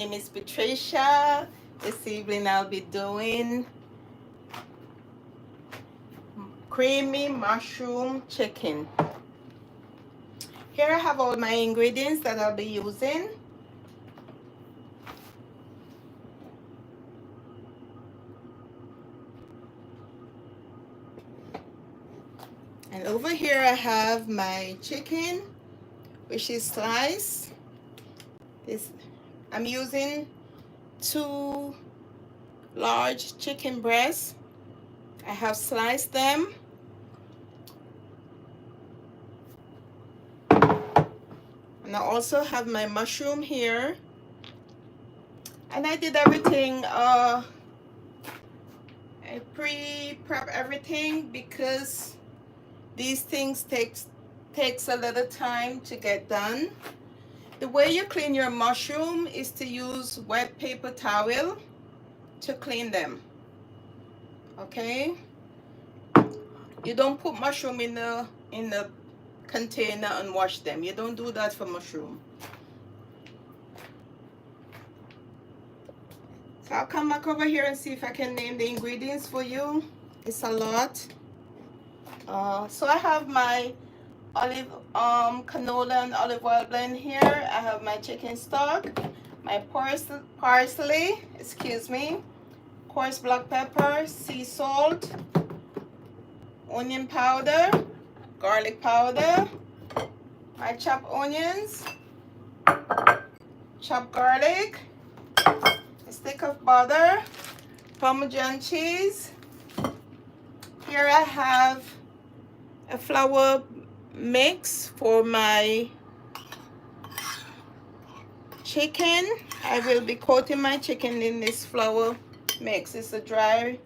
name is Patricia. This evening I'll be doing creamy mushroom chicken. Here I have all my ingredients that I'll be using. And over here I have my chicken, which is sliced. I'm using 2 large chicken breasts. I have sliced them. And I also have my mushroom here. And I did everything, I pre-prep everything because these things takes a little time to get done. The way you clean your mushroom is to use wet paper towel to clean them. Okay? You don't put mushroom in the container and wash them. You don't do that for mushroom. So I'll come back over here and see if I can name the ingredients for you. It's a lot. So I have my canola and olive oil blend here. I have my chicken stock, my parsley, excuse me, coarse black pepper, sea salt, onion powder, garlic powder, my chopped onions, chopped garlic, a stick of butter, Parmesan cheese. Here I have a flour mix for my chicken. I will be coating my chicken in this flour mix. It's a dry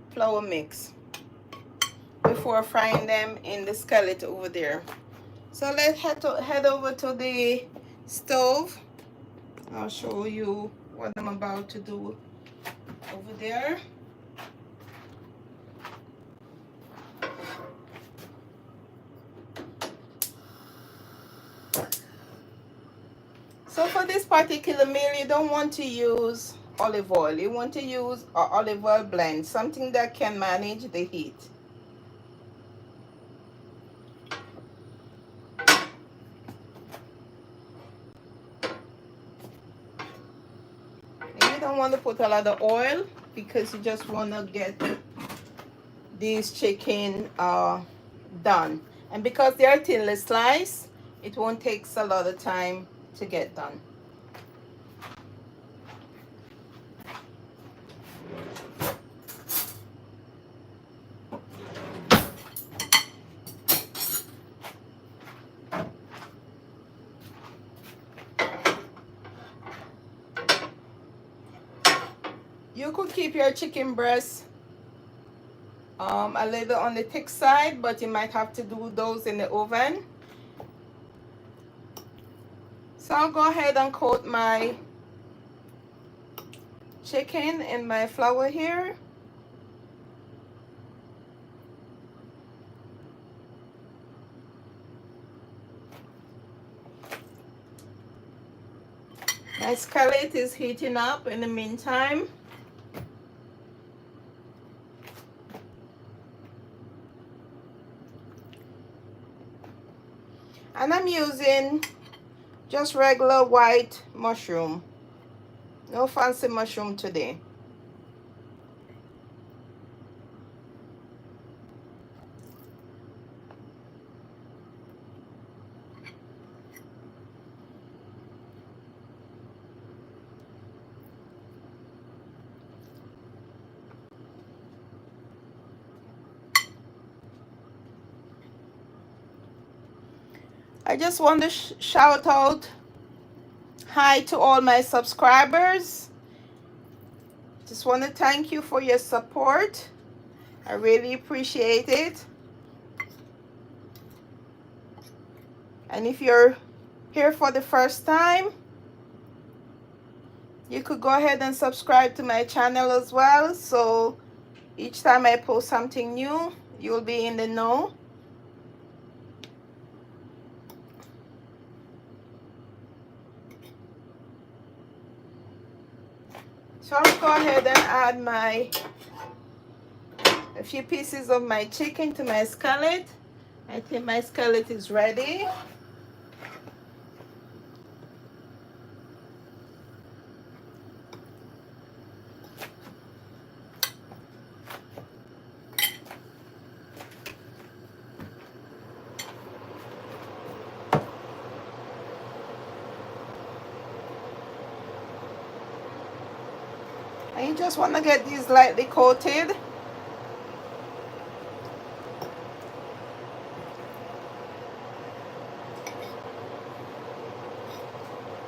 flour mix before frying them in the skillet over there. So let's head over to the stove. I'll show you what I'm about to do over there. So for this particular meal, you don't want to use olive oil. You want to use an olive oil blend, something that can manage the heat. And you don't want to put a lot of oil because you just want to get these chicken done. And because they are thinly sliced, it won't take a lot of time to get done. You could keep your chicken breast a little on the thick side, but you might have to do those in the oven. So I'll go ahead and coat my chicken in my flour here. My skillet is heating up in the meantime. And I'm using just regular white mushroom. No fancy mushroom today. I just want to shout out hi to all my subscribers. Just want to thank you for your support. I really appreciate it. And if you're here for the first time, you could go ahead and subscribe to my channel as well. So each time I post something new, you'll be in the know. So I'll go ahead and add a few pieces of my chicken to my skillet. I think my skillet is ready. And you just want to get these lightly coated.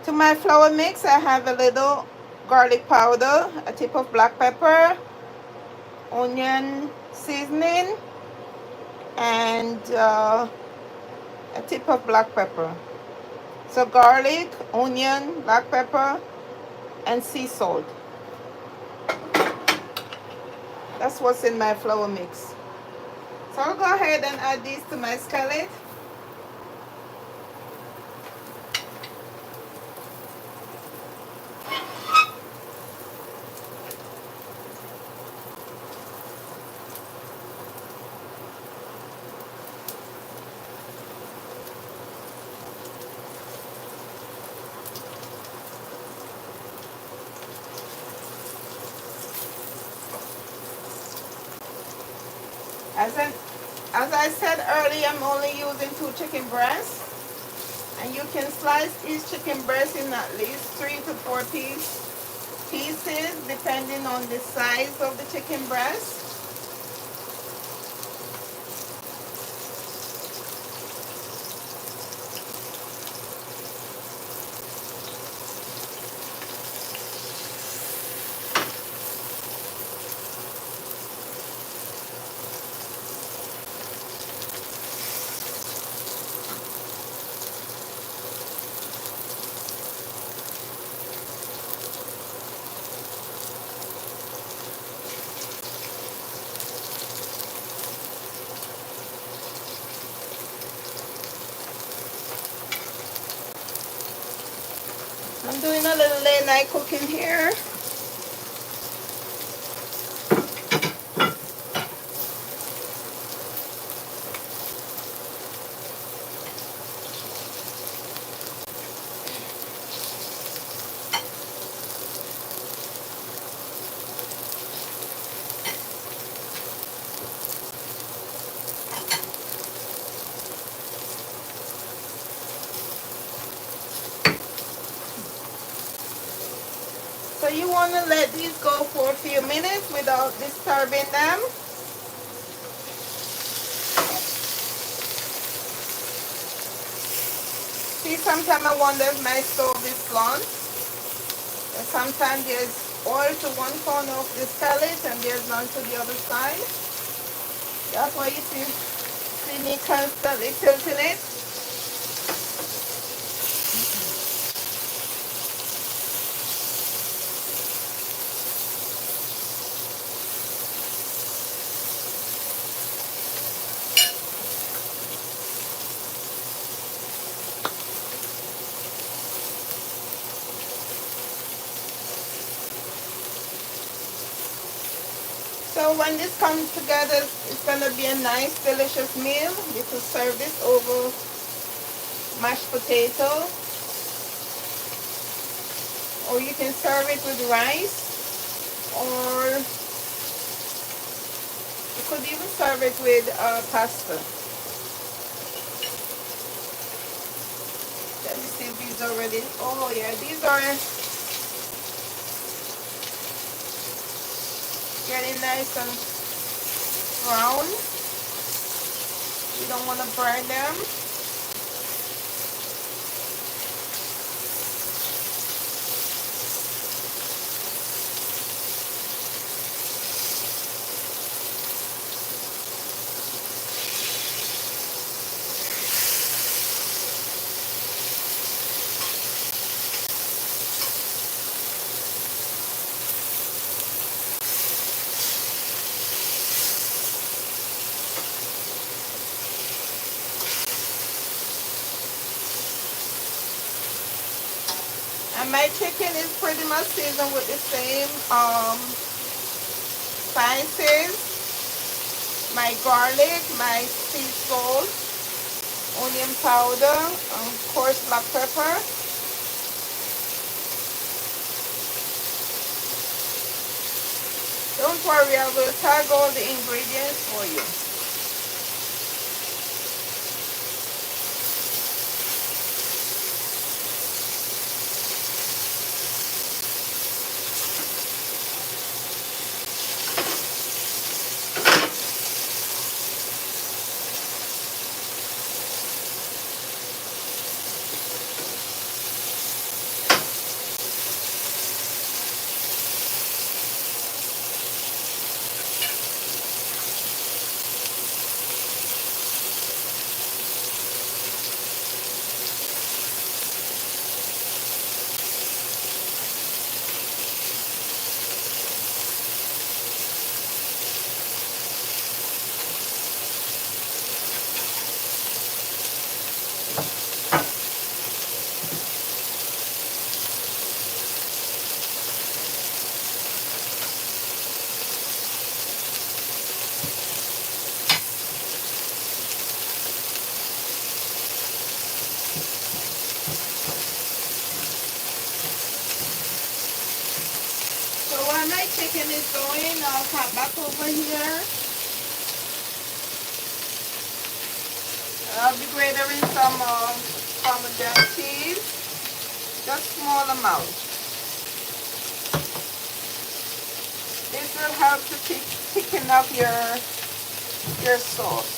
To my flour mix, I have a little garlic powder, a tip of black pepper, onion seasoning, and a tip of black pepper. So garlic, onion, black pepper, and sea salt. That's what's in my flour mix. So I'll go ahead and add these to my skillet. As I said earlier, I'm only using 2 chicken breasts. And you can slice each chicken breast in at least 3 to 4 pieces, depending on the size of the chicken breast. I'm doing a little late night cooking here. So you want to let these go for a few minutes without disturbing them. See, sometimes I wonder if my stove is blunt. Sometimes there's oil to one corner of the skillet and there's none to the other side. That's why you see me constantly tilting it. So when this comes together, it's going to be a nice, delicious meal. You can serve this over mashed potato, or you can serve it with rice, or you could even serve it with pasta. Let me see if these are ready. Oh yeah, these are getting nice and brown. You don't want to burn them. And my chicken is pretty much seasoned with the same spices, my garlic, my sea salt, onion powder, and of course black pepper. Don't worry, I will tag all the ingredients for you. So while my chicken is going, I'll cut back over here. I'll be grating some Parmesan cheese, just small amount. This will help to thicken up your sauce.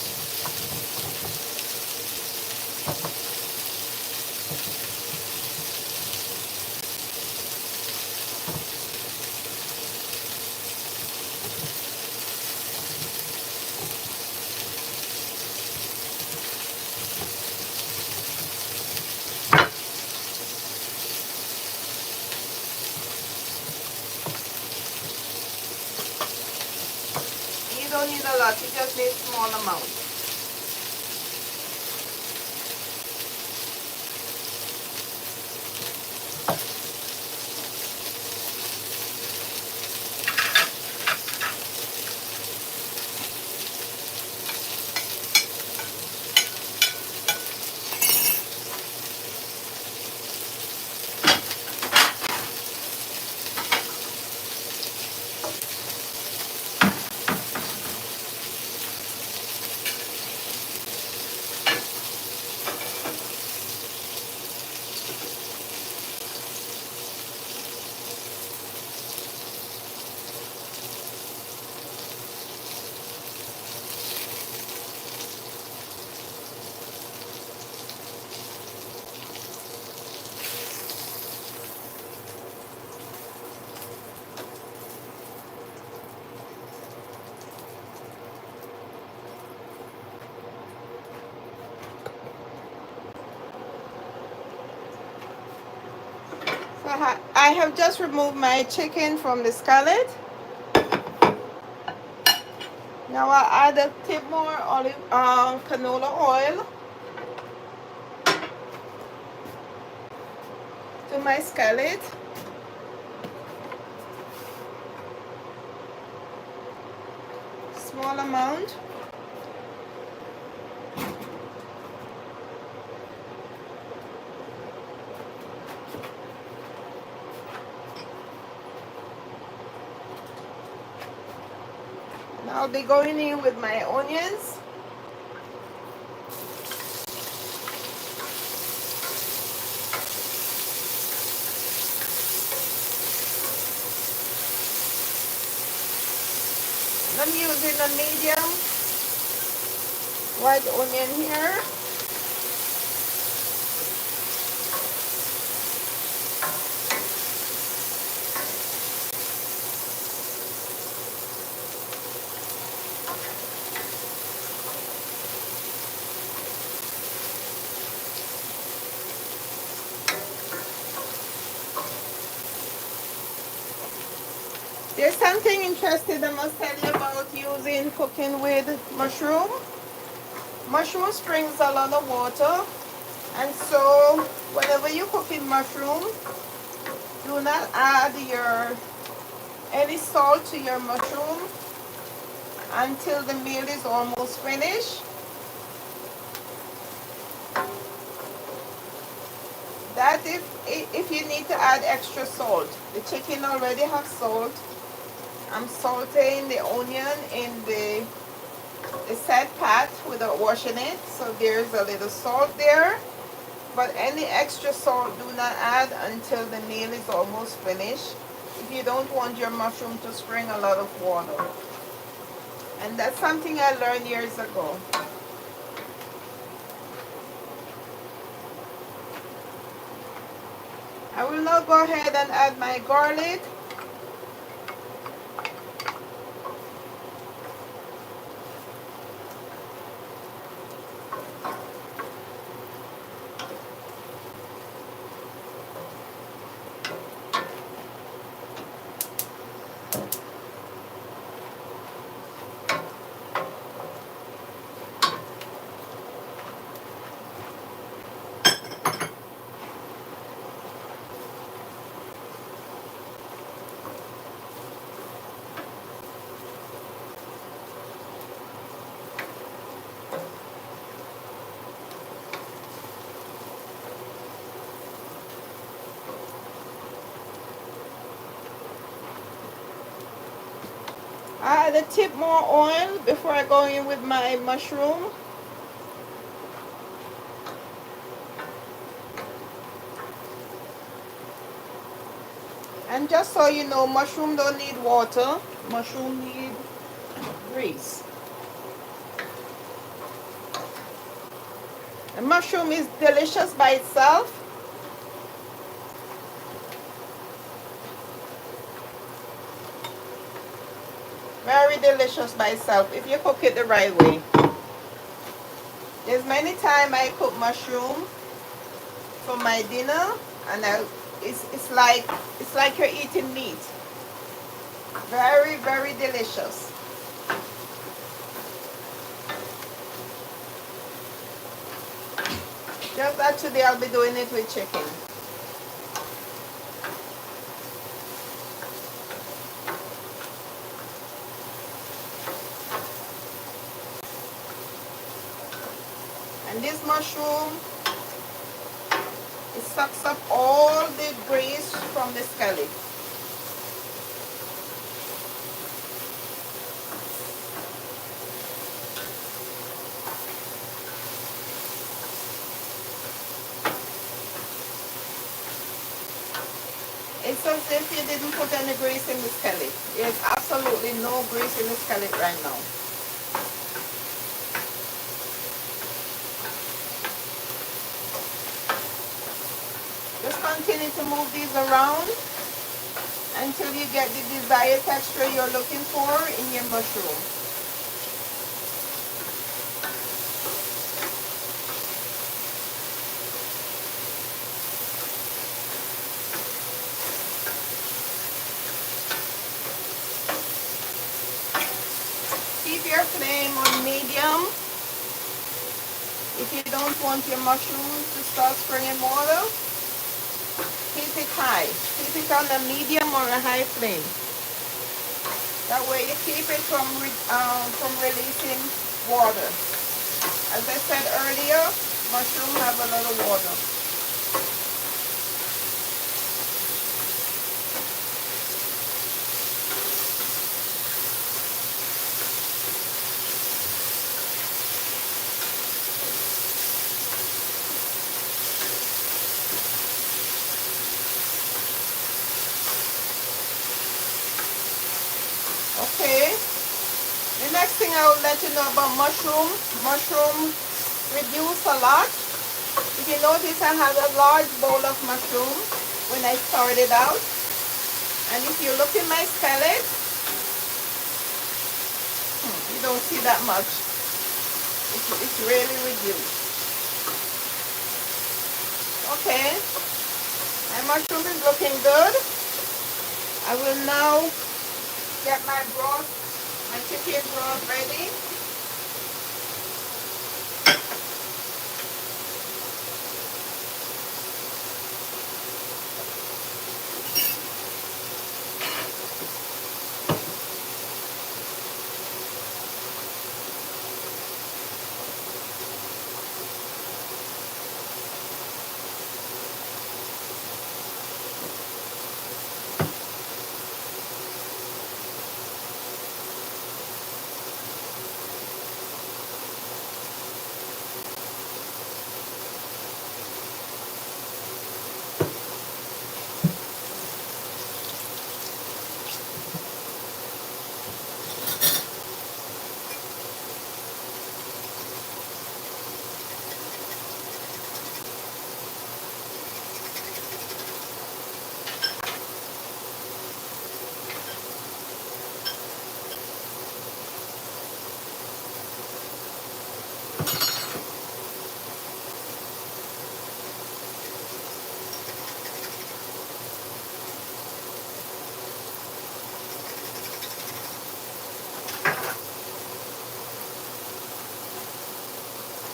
You don't need a lot, you just need small amount. So I have just removed my chicken from the skillet. Now I'll add a tip more canola oil to my skillet. Small amount. I'll be going in with my onions. I'm using a medium white onion here. There's something interesting I must tell you about cooking with mushroom. Mushroom springs a lot of water, and so whenever you're cooking mushroom, Do not add any salt to your mushroom until the meal is almost finished. That if you need to add extra salt. The chicken already have salt. I'm sauteing the onion in the set pot without washing it, so there's a little salt there. But any extra salt do not add until the meal is almost finished, if you don't want your mushroom to spring a lot of water. And that's something I learned years ago. I will now go ahead and add my garlic. I add a tip more oil before I go in with my mushroom. And just so you know, mushroom don't need water. Mushroom need grease. The mushroom is delicious by itself. Very delicious by itself if you cook it the right way. There's many times I cook mushroom for my dinner, and it's like you're eating meat. Very, very delicious. Just that today I'll be doing it with chicken. And this mushroom, it sucks up all the grease from the scallop. It's as if you didn't put any grease in the scallop. There's absolutely no grease in the scallop right now. Just continue to move these around until you get the desired texture you're looking for in your mushroom. Keep your flame on medium. If you don't want your mushrooms to start springing water, keep it high. Keep it on a medium or a high flame. That way you keep it from releasing water. As I said earlier, mushrooms have a lot of water. Okay, the next thing I will let you know about mushroom reduce a lot. If you notice, I have a large bowl of mushroom when I started out, and if you look in my scallop, you don't see that much. It's really reduced. Okay, my mushroom is looking good. I will now get my broth, my chicken broth ready.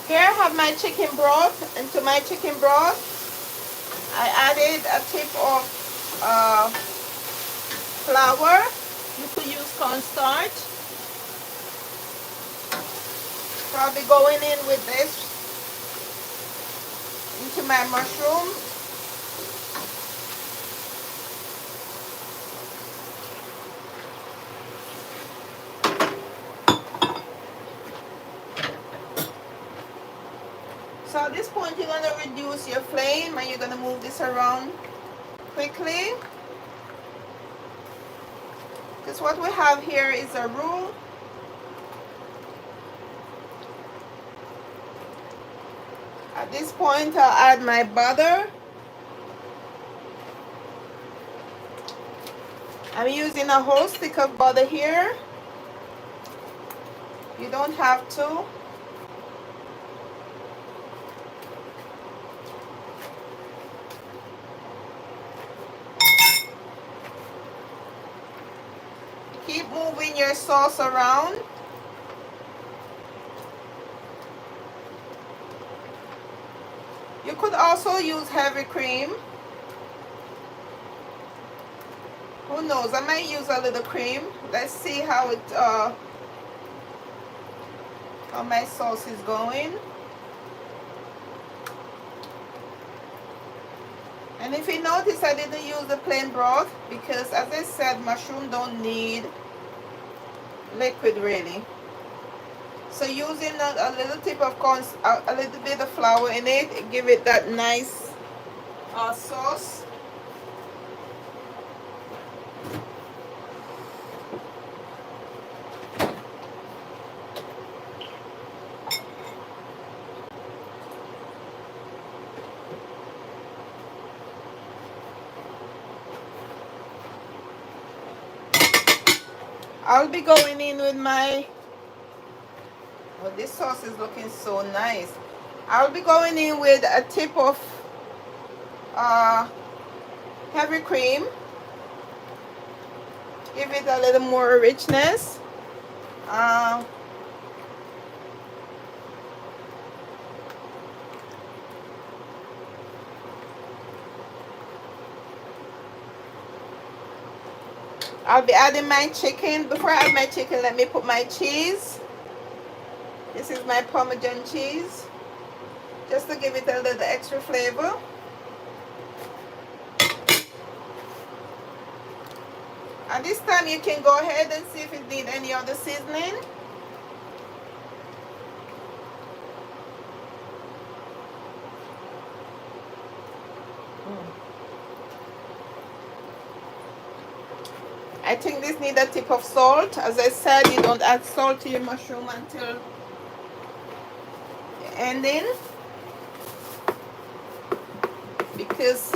Here I have my chicken broth. Into my chicken broth, I added a tip of flour. You could use cornstarch. So I'll be going in with this into my mushroom. So at this point, you're going to reduce your flame and you're going to move this around quickly. Because what we have here is a roux. At this point, I'll add my butter. I'm using a whole stick of butter here. You don't have to. Keep moving your sauce around. You could also use heavy cream. Who knows? I might use a little cream. Let's see how my sauce is going. And if you notice, I didn't use the plain broth because, as I said, mushroom don't need liquid really. So using a little tip of corn, a little bit of flour in it, give it that nice sauce. I'll be going in with my, oh, this sauce is looking so nice. I'll be going in with a tip of heavy cream. Give it a little more richness. I'll be adding my chicken. Before I add my chicken, let me put my cheese. This is my Parmesan cheese, just to give it a little extra flavor. At this time, you can go ahead and see if it needs any other seasoning. I think this needs a tip of salt. As I said, you don't add salt to your mushroom until the ending, because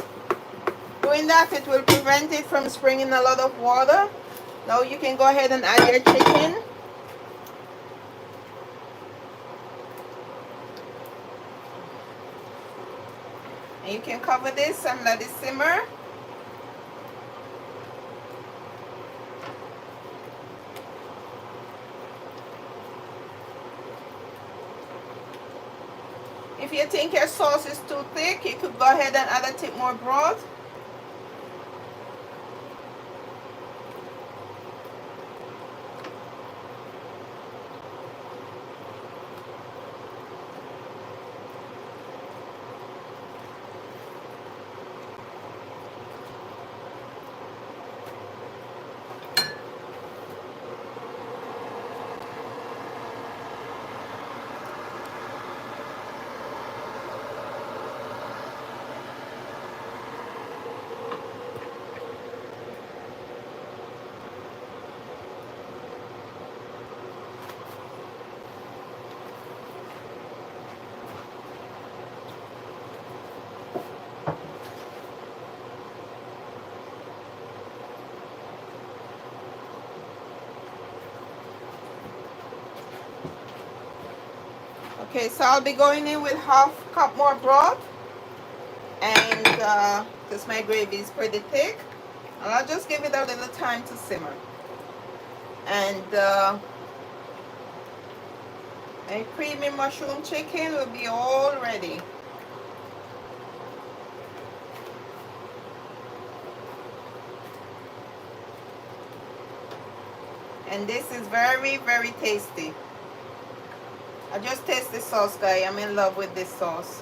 doing that, it will prevent it from springing a lot of water. Now you can go ahead and add your chicken. And you can cover this and let it simmer. If you think your sauce is too thick, you could go ahead and add a tip more broth. Okay, so I'll be going in with half cup more broth, and because my gravy is pretty thick, and I'll just give it a little time to simmer. And And creamy mushroom chicken will be all ready. And this is very, very tasty. I just taste the sauce, guys. I'm in love with this sauce.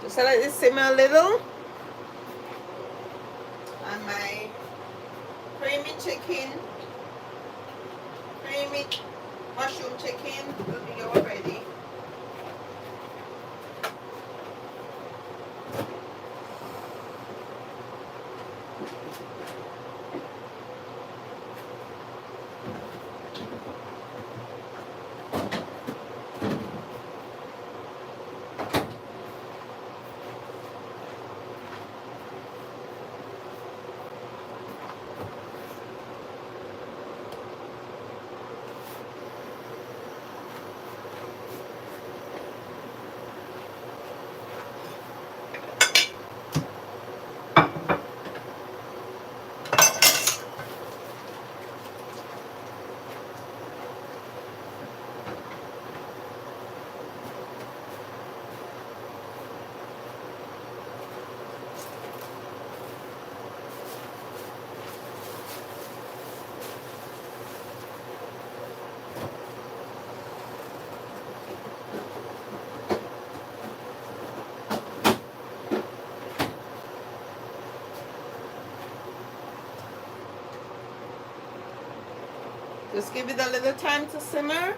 Just let it simmer a little. And my creamy chicken, creamy mushroom chicken will be all ready. Just give it a little time to simmer.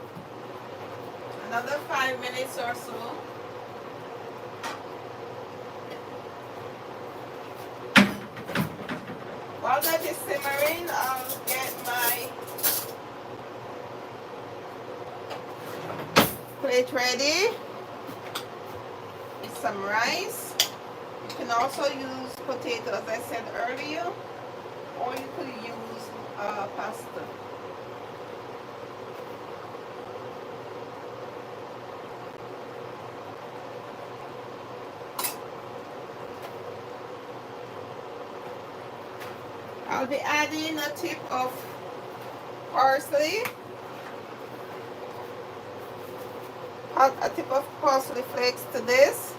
Another 5 minutes or so. While that is simmering, I'll get my plate ready with some rice. You can also use potatoes, as I said earlier, or you could use pasta. I'll be adding a tip of parsley, a tip of parsley flakes to this.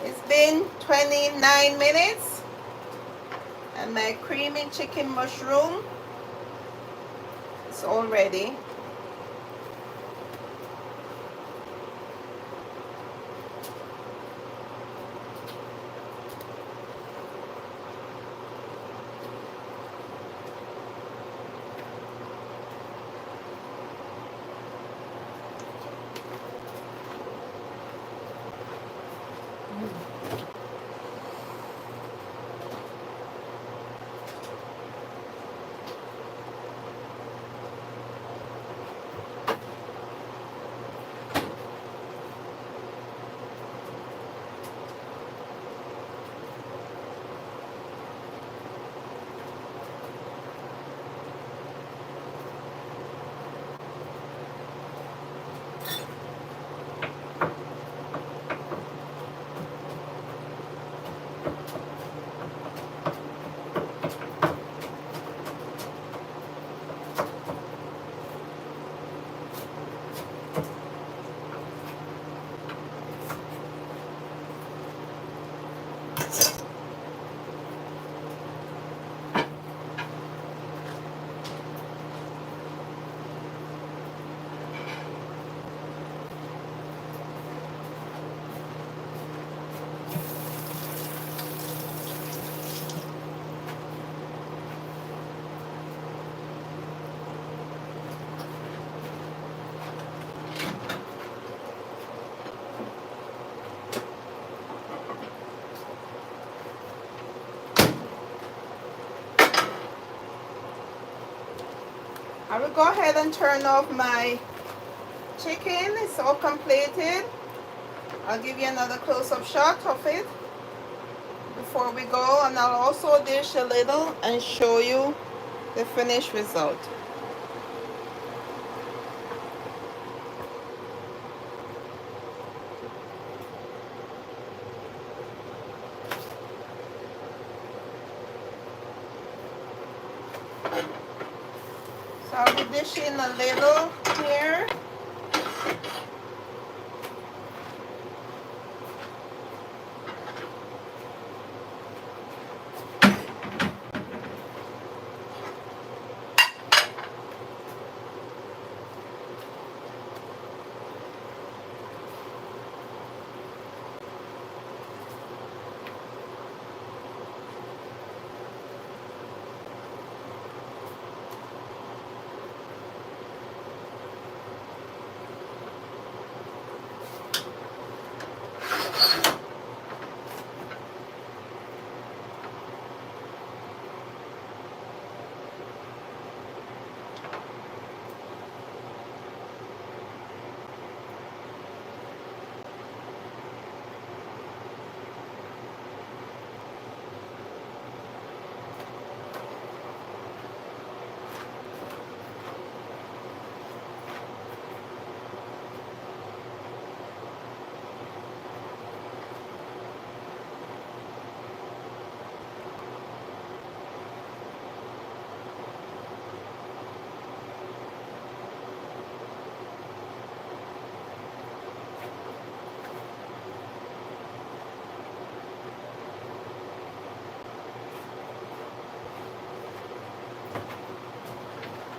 It's been 29 minutes and my creamy chicken mushroom is all ready. I will go ahead and turn off my chicken. It's all completed. I'll give you another close-up shot of it before we go, and I'll also dish a little and show you the finished result. So I'll be dishing a little here.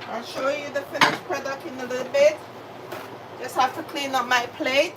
I'll show you the finished product in a little bit. Just have to clean up my plate.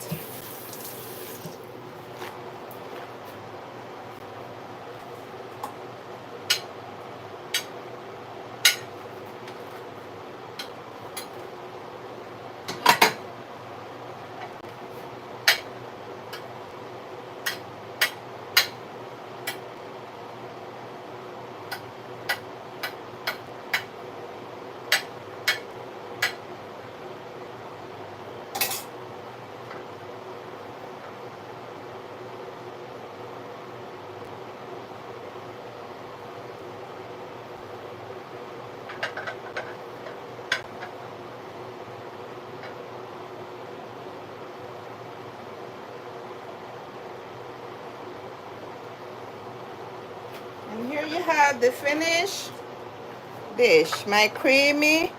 And here you have the finished dish, my creamy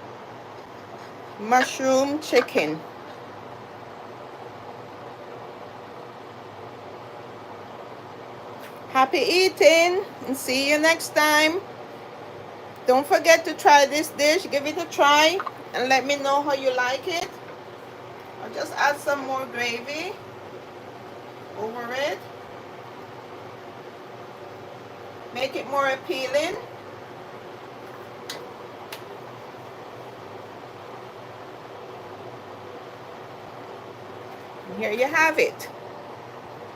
mushroom chicken. Happy eating, and see you next time. Don't forget to try this dish. Give it a try and let me know how you like it. I'll just add some more gravy over it. Make it more appealing. And here you have it.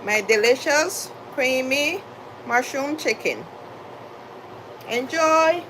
My delicious, creamy mushroom chicken. Enjoy!